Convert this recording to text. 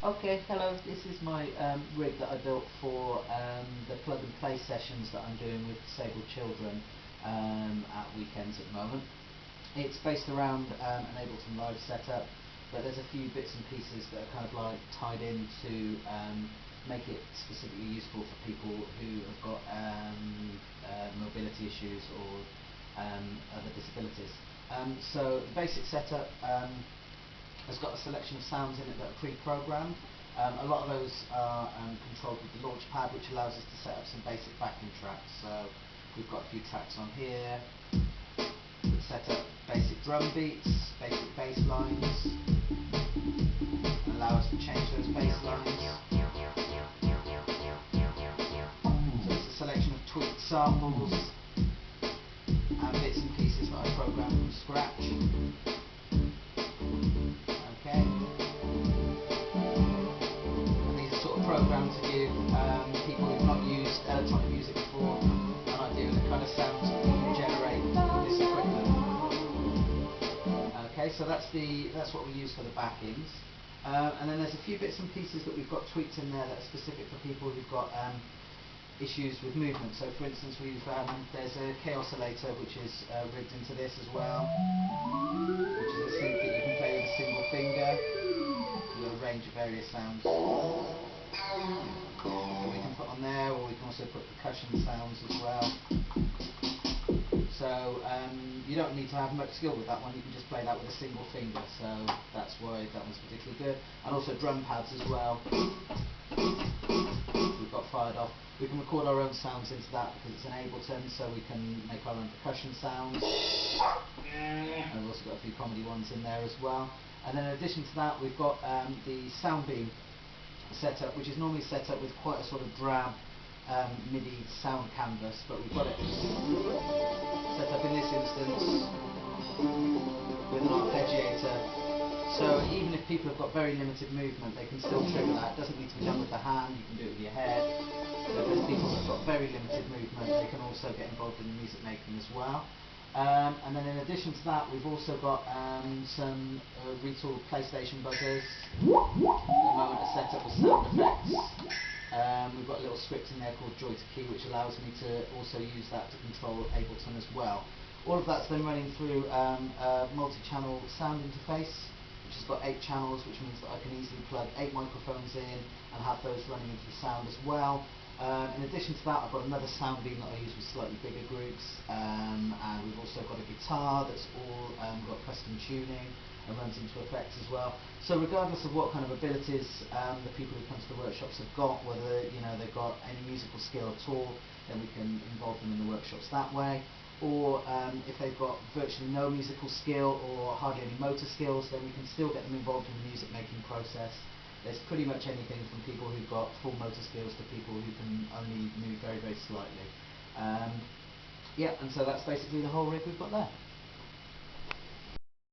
Okay, hello, this is my rig that I built for the plug and play sessions that I'm doing with disabled children at weekends at the moment. It's based around an Ableton Live setup, but there's a few bits and pieces that are kind of like tied in to make it specifically useful for people who have got mobility issues or other disabilities. So the basic setup has got a selection of sounds in it that are pre-programmed. A lot of those are controlled with the launch pad, which allows us to set up some basic backing tracks. So we've got a few tracks on here that set up basic drum beats, basic bass lines, and allow us to change those bass lines. So it's a selection of tweaked samples and bits and pieces that I programmed from scratch. Okay. And these are sort of programmed to give people who've not used electronic music before an idea of the kind of sounds that we can generate with this equipment. Okay, so that's what we use for the backings. And then there's a few bits and pieces that we've got tweaked in there that are specific for people who've got issues with movement. So for instance, there's a K oscillator which is rigged into this as well, which is a synth that you can play with a single finger with a range of various sounds that we can put on there, or we can also put percussion sounds as well. So you don't need to have much skill with that one, you can just play that with a single finger, so that's why that one's particularly good. And also drum pads as well, we've got fired off. We can record our own sounds into that because it's an Ableton, so we can make our own percussion sounds. And we've also got a few comedy ones in there as well. And then in addition to that, we've got the Soundbeam setup, which is normally set up with quite a sort of drab MIDI sound canvas, but we've got it set up in this instance with an arpeggiator. So even if people have got very limited movement, they can still trigger that. It doesn't need to be done with the hand, you can do it with your head. So if there's people that have got very limited movement, they can also get involved in the music making as well. And then in addition to that, we've also got some retooled PlayStation buzzers. At the moment are set up with sound effects. We've got a little script in there called Joy to Key, which allows me to also use that to control Ableton as well. All of that's then running through a multi-channel sound interface, which has got 8 channels, which means that I can easily plug 8 microphones in and have those running into the sound as well. In addition to that, I've got another Soundbeam that I use with slightly bigger groups, and we've also got a guitar that's all got custom tuning and runs into effects as well. So regardless of what kind of abilities the people who come to the workshops have got, whether they've got any musical skill at all, then we can involve them in the workshops that way. Or if they've got virtually no musical skill or hardly any motor skills, then we can still get them involved in the music making process. There's pretty much anything from people who've got full motor skills to people who can only move very, very slightly. Yeah, and so that's basically the whole rig we've got there.